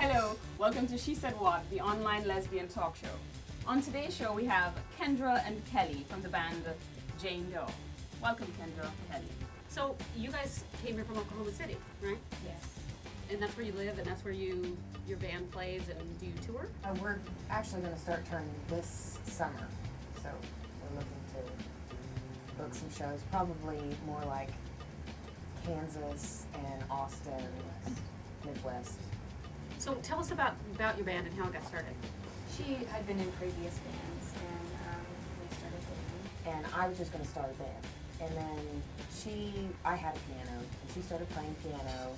Hello, welcome to She Said What, the online lesbian talk show. On today's show we have Kendra and Kelly from the band Jane Doe. Welcome Kendra, Kelly. So you guys came here from Oklahoma City, right? Yes. And that's where you live, and that's where your band plays, and do you tour? We're actually going to start touring this summer, so we're looking to book some shows, probably more like Kansas and Austin, Midwest. So tell us about your band and how it got started. She had been in previous bands, and we started dating. And I was just going to start a band. And then I had a piano, and she started playing piano,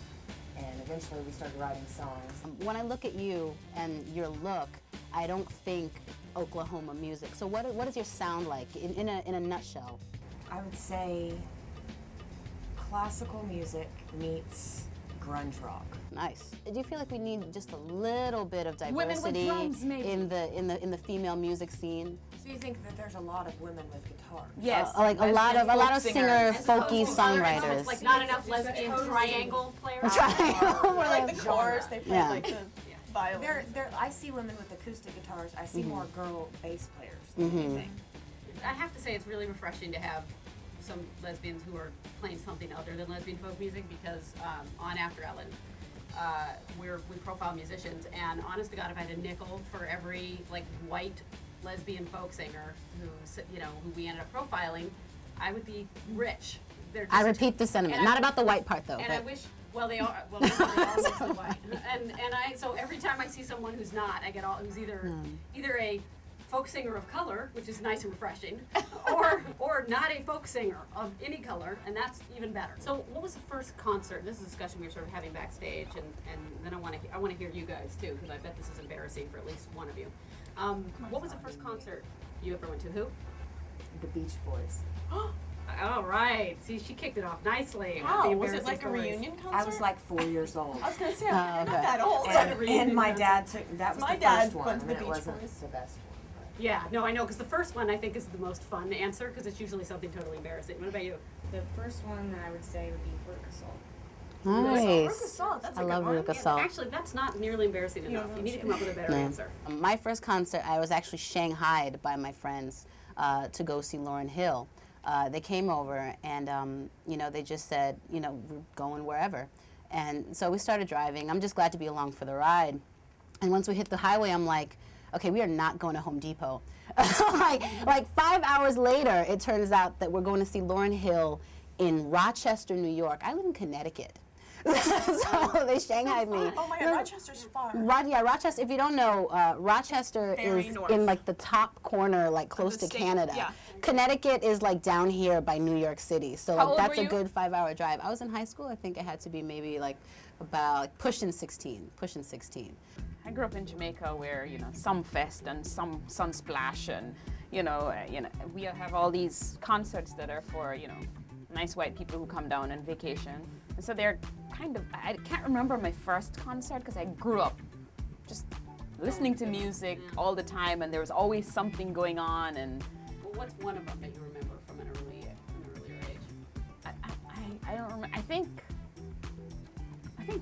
and eventually we started writing songs. When I look at you and your look, I don't think Oklahoma music. So what does your sound like in a nutshell? I would say classical music meets grunge rock. Nice. Do you feel like we need just a little bit of Women with diversity drums, maybe. in the female music scene? So you think that there's a lot of women with guitars? Yes. Like a lot of singer, folky So songwriters. it's like not enough lesbian triangle players. Triangle. Or like the chorus, they play Yeah. like the violin. I see women with acoustic guitars. I see more girl bass players. I have to say it's really refreshing to have some lesbians who are playing something other than lesbian folk music, because on After Ellen, we profile musicians, and honest to God, if I had a nickel for every like white lesbian folk singer who we ended up profiling, I would be rich. I repeat the sentiment. Not about the white part though. And but I wish, well, they are always the white. So every time I see someone who's not, I get who's either a folk singer of color, which is nice and refreshing, or not a folk singer of any color, and that's even better. So what was the first concert? This is a discussion we were sort of having backstage, and then I want to hear you guys too, because I bet this is embarrassing for at least one of you. What was the first concert you ever went to? Who? The Beach Boys. All right. See, she kicked it off nicely. Wow, was it like a stories. reunion concert? I was like 4 years old. I was gonna say, I'm okay. not that old. And my dad took, that was My the dad first one, went to and the it Beach wasn't Boys. the best one. Yeah, no, I know, because the first one I think is the most fun answer, because it's usually something totally embarrassing. What about you? The first one I would say would be Rook Assault. nice. That's I a love good one. Ruka Salt. Actually, that's not nearly embarrassing enough. You need to come up with a better No. answer. My first concert, I was actually shanghaied by my friends to go see Lauryn Hill. They came over and, they just said, we're going wherever. And so we started driving. I'm just glad to be along for the ride. And once we hit the highway, I'm like, okay, we are not going to Home Depot. like 5 hours later, it turns out that we're going to see Lauryn Hill in Rochester, New York. I live in Connecticut. So they shanghaied me. Oh my God, Rochester's far. Rochester, if you don't know, Rochester Very is north. in like the top corner, like close the to state, Canada. yeah. Connecticut is like down here by New York City. So How like, old that's were a you? good 5-hour drive. I was in high school. I think I had to be maybe like about pushing 16. I grew up in Jamaica where, some fest and some sunsplash and, we have all these concerts that are for, nice white people who come down on vacation. And so they're I can't remember my first concert because I grew up just listening to music all the time, and there was always something going on. And Well, what's one of them that you remember from an earlier age? I don't remember. I think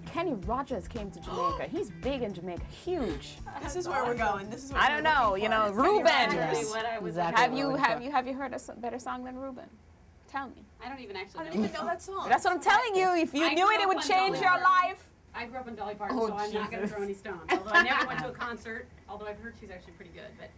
Kenny Rogers came to Jamaica. He's big in Jamaica, huge. This is where we're going. This is what I don't know, Ruben. Exactly what I was Exactly. Have you heard a better song than Ruben? Tell me. I don't even actually I know. don't even know that song. That's what I'm telling you. If you I knew it, grew it would up on change Dolly your Parton. life. I grew up in Dolly Parton, Oh, so I'm not going to Jesus. throw any stones. Although I never went to a concert, although I've heard she's actually pretty good. But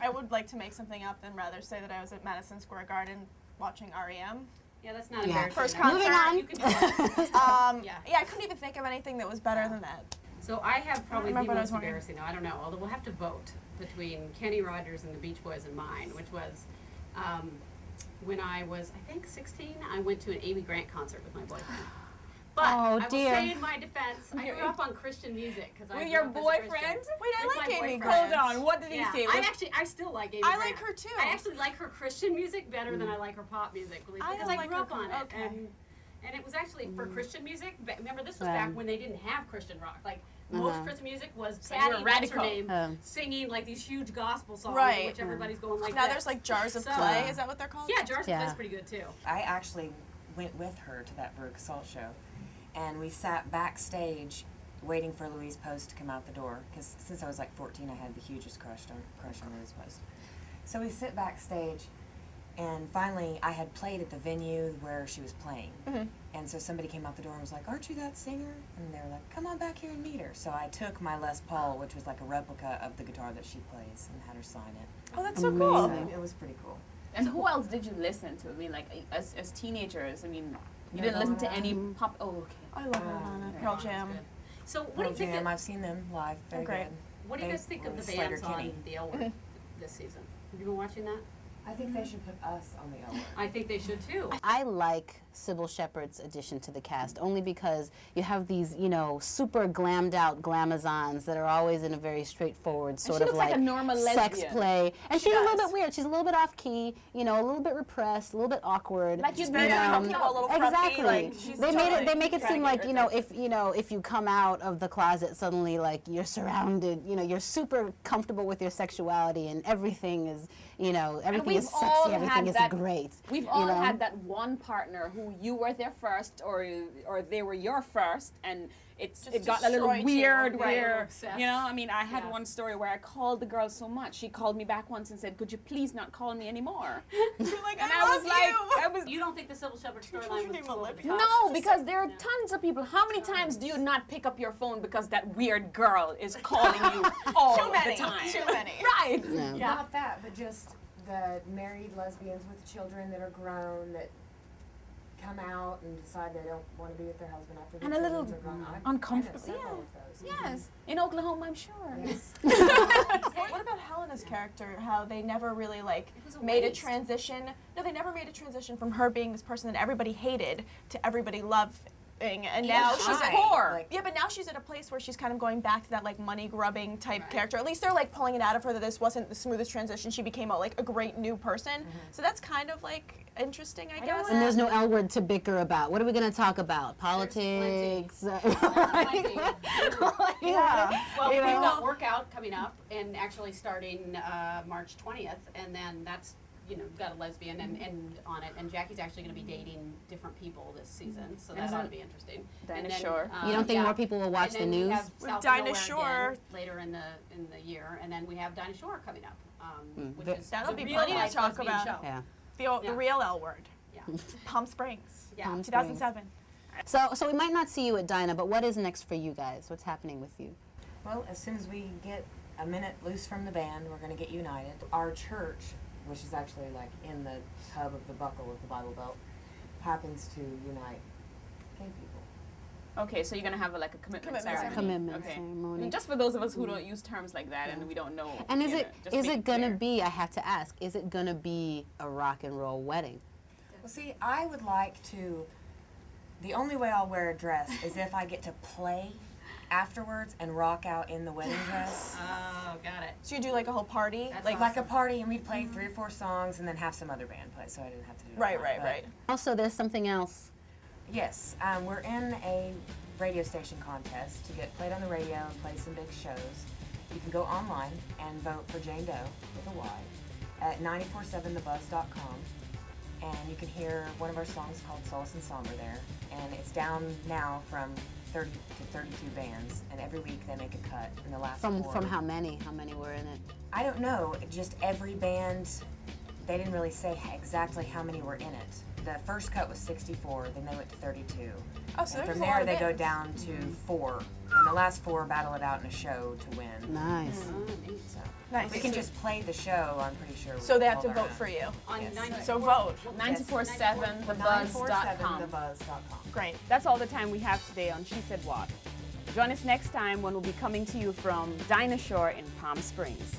I would like to make something up and rather say that I was at Madison Square Garden watching REM. yeah, that's not Yeah. embarrassing. First enough. Moving on. You can do that. Yeah, I couldn't even think of anything that was better than that. So I have probably the remember what I was most wondering. embarrassing. No, I don't know. Although we'll have to vote between Kenny Rogers and the Beach Boys and mine, which was when I was, I think, 16. I went to an Amy Grant concert with my boyfriend. But Oh, I will dear. say in my defense, I grew up on Christian music because I With grew your up as a boyfriend? Christian. Wait, I With like my Amy boyfriend. Grant. Hold on. What did he Yeah, say? I still like Amy I Grant. like her too. I actually like her Christian music better than I like her pop music, believe I because don't I like grew her up on it. okay. And it was actually for Christian music. But remember, this was Yeah. back when they didn't have Christian rock. Like most Christian music was you're Patty, what's her radical. name, singing like these huge gospel songs, Right. which everybody's going like. Now this. there's like Jars of So- Clay. Is that what they're called? Yeah, Jars of Yeah. Clay's pretty good too. I actually went with her to that Veruca Salt show, and we sat backstage waiting for Louise Post to come out the door, because since I was like 14, I had the hugest crush on Louise Post. So we sit backstage, and finally I had played at the venue where she was playing. And so somebody came out the door and was like, "Aren't you that singer?" And they were like, "Come on back here and meet her." So I took my Les Paul, which was like a replica of the guitar that she plays, and had her sign it. Oh, that's so cool. So it was pretty cool. And who else did you listen to? I mean, like as teenagers. I mean, you didn't listen to any pop. Oh, okay. I love Nirvana, Pearl Jam. Good. So what Pearl do you think? Jam, I've seen them live. Very great. good. What do you They guys think of were the Slater bands on Kinney. the L Word this season? Have you been watching that? I think they should put us on the L Word. I think they should too. I like Sybil Shepherd's addition to the cast only because you have these, you know, super glammed out glamazons that are always in a very straightforward sort she of looks like a normal sex lesbian. play. And She she's a little does. bit weird. She's a little bit off key, you know, a little bit repressed, a little bit awkward. Like you'd Very be comfortable, a little frumpy, Exactly. like, she's They totally they make it trying seem to get like, her you know, attention. if you come out of the closet suddenly, like you're surrounded, you know, you're super comfortable with your sexuality and everything is, you know, everything is we've all sexy, everything had is that- great. We've you all know? had that one partner who you were their first, or they were your first, and it got a little destroyed you. weird. Right, Where obsessed. you know, I mean, I had Yeah. one story where I called the girl so much. She called me back once and said, "Could you please not call me anymore?" You're like, And I I love was like, you. I was. You don't think the Sybil Shepherd storyline children was named over the Olivia. top? No, because there are Yeah. tons of people. How many times do you not pick up your phone because that weird girl is calling you all Too many. the time? Too many. Right. No. Yeah. Not that, but just the married lesbians with children that are grown that come out and decide they don't want to be with their husband after their And a little children are grown. I know uncomfortable. several of those. Yes. In Oklahoma, I'm sure. Yes. What about Helena's character? How they never really like was a made a waste. transition. No, they never made a transition from her being this person that everybody hated to everybody loving, and now she's Hi. poor. Like, yeah, but now she's at a place where she's kind of going back to that like money grubbing type Right. character. At least they're like pulling it out of her that this wasn't the smoothest transition. She became like a great new person. So that's kind of like interesting, I guess. And there's no L word to bicker about. What are we going to talk about? plenty. Politics? Plenty. Yeah. Well, You we've know? got Workout coming up, and actually starting March 20th, and then that's, you know, got a lesbian and on it, and Jackie's actually going to be dating different people this season, so that ought to be interesting. Dinah And then, Shore. You don't think yeah. more people will watch And the then we news? have With South Dinah Nowhere Shore. again later in the year, and then we have Dinah Shore coming up, which Ve- is That'll the be real plenty to life talk lesbian about. show. Yeah. The Yeah. real L word. Yeah. Palm Springs. Yeah. Palm 2007. So we might not see you at Dinah, but what is next for you guys? What's happening with you? well, as soon as we get a minute loose from the band, we're going to get united. Our church, which is actually like in the hub of the buckle of the Bible Belt, happens to unite gay people. Okay, so you're gonna have like a commitment ceremony. Commitment Okay. ceremony. And just for those of us who don't use terms like that and we don't know. And is you it know, just is make it gonna clear. be? I have to ask. Is it gonna be a rock and roll wedding? Well, see, I would like to. The only way I'll wear a dress is if I get to play afterwards and rock out in the wedding dress. Oh, got it. So you do like a whole party? That's Like Like a party, and we'd play 3 or 4 songs and then have some other band play, so I didn't have to do it. all right, night, right, but- right. Also, there's something else. Yes, we're in a radio station contest to get played on the radio and play some big shows. You can go online and vote for Jane Doe with a Y at 947thebuzz.com, and you can hear one of our songs called Solace and Somber there, and it's down now from 30 to 32 bands, and every week they make a cut in the last From 4. from how many? How many were in it? I don't know, just every band, they didn't really say exactly how many were in it. The first cut was 64, then they went to 32. Oh, so And there's from a lot there of they go bands. down to 4, and the last 4 battle it out in a show to win. Nice. Oh, neat. So Nice. if we can just play the show, I'm pretty sure. So they have to we'll hold vote our for own. you. On Yes. 94 So vote. 947thebuzz.com. 947thebuzz.com. Great. That's all the time we have today on She Said What. Join us next time when we'll be coming to you from Dinah Shore in Palm Springs.